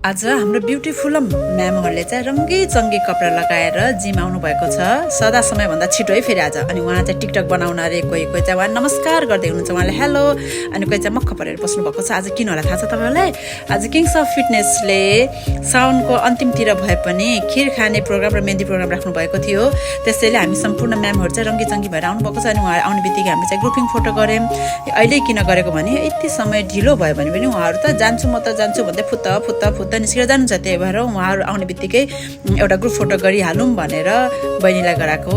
आज हाम्रो ब्युटिफुल म्यामहरूले चाहिँ रङ्गी-चङ्गी कपडा लगाएर जिम आउनु भएको छ। सदा समयभन्दा छिटो है फेरि आज। अनि उहाँ चाहिँ टिकटक बनाउन अरे कोही चाहिँ उहाँ नमस्कार गर्दै हुनुहुन्छ, उहाँले हेलो, अनि कोही चाहिँ मक्ख परेर बस्नु भएको छ। आज किन होला थाहा छ तपाईँहरूलाई? आज किङ्स अफ फिटनेसले साउनको अन्तिमतिर भए पनि खिर खाने प्रोग्राम र मेहन्दी प्रोग्राम राख्नु भएको थियो। त्यसैले हामी सम्पूर्ण म्यामहरू चाहिँ रङ्गी-चङ्गी भएर आउनु भएको छ। अनि उहाँ आउने बित्तिकै हामीले चाहिँ ग्रुपिङ फोटो गऱ्यौँ। अहिले किन गरेको भने यति समय ढिलो भयो भने पनि उहाँहरू त जान्छु म त जान्छु भन्दै फुत्त निस्केर जानुहुन्छ। त्यही भएर उहाँहरू आउने बित्तिकै एउटा ग्रुप फोटो गरिहालौँ भनेर बहिनीलाई गराएको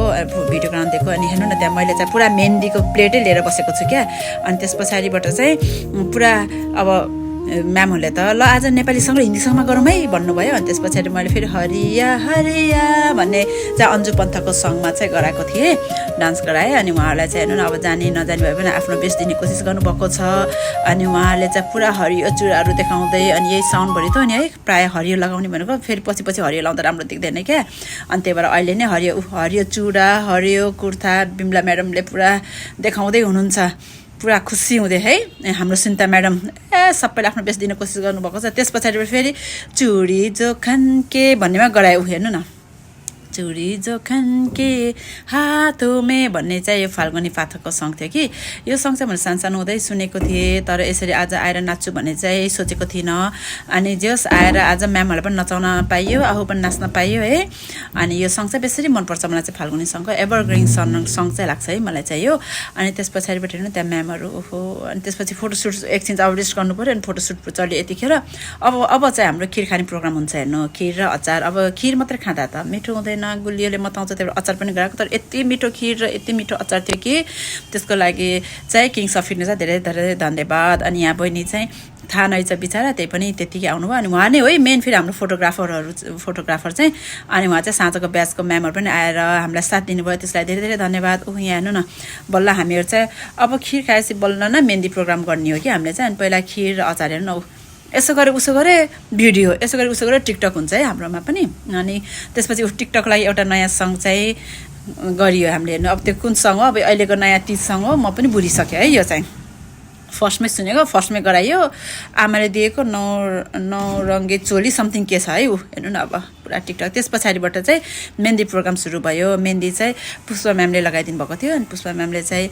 भिडियो बनाउनु दिएको। अनि हेर्नु न, त्यहाँ मैले चाहिँ पुरा मेहन्दीको प्लेटै लिएर बसेको छु क्या। अनि त्यस पछाडिबाट चाहिँ पुरा अब म्यामहरूले त ल आज नेपालीसँग र हिन्दीसँगमा गरौँ है भन्नुभयो। अनि त्यस पछाडि मैले फेरि हरिया हरिया भन्ने चाहिँ अन्जु पन्थको सङमा चाहिँ गराएको थिएँ, डान्स गराएँ। अनि उहाँहरूलाई चाहिँ हेर्नु न, अब जानी नजानी भए पनि आफ्नो बेस्ट दिने कोसिस गर्नुभएको छ। अनि उहाँहरूले चाहिँ पुरा हरियो चुराहरू देखाउँदै, अनि यही साउन्डभरि त नि है प्रायः हरियो लगाउने भनेको फेरि पछि हरियो लाउँदा राम्रो देख्दैन क्या। अनि त्यही भएर अहिले नै हरियो चुडा, हरियो कुर्ता बिमला म्याडमले पुरा देखाउँदै हुनुहुन्छ। पुरा खुसी हुँदै है हाम्रो सुनिता म्याडम सबैले आफ्नो बेस्ट दिने कोसिस गर्नुभएको छ। त्यस पछाडिबाट फेरि चुडी जोखन के भन्नेमा गरायो। हेर्नु न, चुडी जोखन के हातों में भन्ने चाहिँ यो फाल्गुनी पाठकको सङ थियो कि। यो सङ चाहिँ मैले सानो हुँदै सुनेको थिएँ, तर यसरी आज आएर नाच्छु भन्ने चाहिँ सोचेको थिइनँ। अनि जस आएर आज म्यामहरूलाई पनि नचाउन पाइयो, आफू पनि नाच्न पाइयो है। अनि यो सङ चाहिँ बेसरी मनपर्छ मलाई चाहिँ, फाल्गुनी सङको एभरग्रिन सङ चाहिँ लाग्छ है मलाई चाहिँ यो। अनि त्यस पछाडिबाट हेर्नु त्यहाँ म्यामहरू ओहो। अनि त्यसपछि फोटोसुट एकछिन अब रेस्ट गर्नु पऱ्यो। अनि फोटोसुट चल्यो यतिखेर। अब चाहिँ हाम्रो खिर खाने प्रोग्राम हुन्छ हेर्नु, खिर र अचार। अब खिर मात्रै खाँदा त मिठो हुँदैन, गुलियोले मताउँछ, त्यही भएर अचार पनि गराएको। तर यति मिठो खिर र यति मिठो अचार थियो कि त्यसको लागि चाहिँ किङ्स अफ फिटनेसलाई धेरै धेरै धन्यवाद। अनि यहाँ बहिनी चाहिँ थाहा नै छ बिचरा, त्यही पनि त्यतिकै आउनुभयो। अनि उहाँ नै हो मेन फेरि हाम्रो फोटोग्राफर चाहिँ। अनि उहाँ चाहिँ साँझको ब्याचको म्यामहरू पनि आएर हामीलाई साथ दिनुभयो, त्यसलाई धेरै धेरै धन्यवाद। यहाँ हेर्नु न, बल्ल हामीहरू चाहिँ अब खिर खाएपछि बल्ल न मेहन्दी प्रोग्राम गर्ने हो कि हामीले चाहिँ। अनि पहिला खिर र अचार हेर्नु न, यसो गरे उसो गरे भिडियो, यसो गरे उसो गरे टिकटक हुन्छ है हाम्रोमा पनि। अनि त्यसपछि टिकटकलाई एउटा नयाँ सङ चाहिँ गरियो हामीले। हेर्नु अब त्यो कुन सङ हो, अब अहिलेको नयाँ तीज सङ हो, म पनि भुलिसकेँ है। यो चाहिँ फर्स्टमै सुनेको, फर्स्टमै गराइयो, आमाले दिएको नौरङ्गे चोली समथिङ के छ है ऊ। हेर्नु न अब पुरा टिकटक। त्यस पछाडिबाट चाहिँ मेहन्दी प्रोग्राम सुरु भयो। मेहन्दी चाहिँ पुष्पा म्यामले लगाइदिनु भएको थियो। अनि पुष्पा म्यामले चाहिँ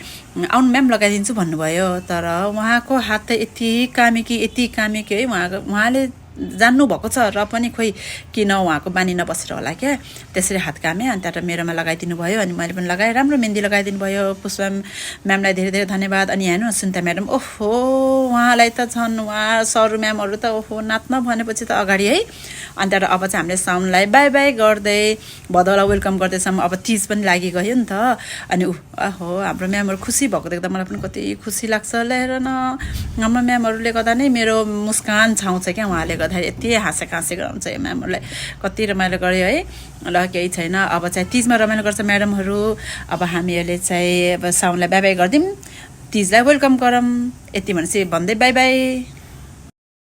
आउनु म्याम लगाइदिन्छु भन्नुभयो, तर उहाँको हात त यति कामेकी है। उहाँले जान्नु भएको छ र पनि खोइ किन उहाँको बानी नबसेर होला क्या, त्यसरी हात कामे। अनि त्यहाँबाट मेरोमा लगाइदिनु भयो। अनि मैले पनि लगाएँ, राम्रो मेहन्दी लगाइदिनु भयो। पुष्पा म्यामलाई धेरै धेरै धन्यवाद। अनि हेर्नु सुनिता म्याडम ओहो, उहाँलाई त झन् उहाँ सरू म्यामहरू त ओहो नाच्न भनेपछि त अगाडि है। अनि त्यहाँबाट अब चाहिँ हामीले साउन्डलाई बाई बाई गर्दै भदौलाई वेलकम गर्दैछौँ। अब तिज पनि लागिगयो नि त। अनि ओहो हाम्रो म्यामहरू खुसी भएको देख्दा मलाई पनि कति खुसी लाग्छ। ल हेर न, हाम्रो म्यामहरूले गर्दा नै मेरो मुस्कान छाउँछ क्या। उहाँले गर्दाखेरि यति हाँसे गराउँछ यो म्यामहरूलाई, कति रमाइलो गर्यो है। ल केही छैन, अब चाहिँ तिजमा रमाइलो गर्छ म्याडमहरू। अब हामीहरूले चाहिँ अब साउन्डलाई बाई बाई गरिदिउँ, तिजलाई वेलकम गरौँ, यति भनेपछि भन्दै बाई बाई।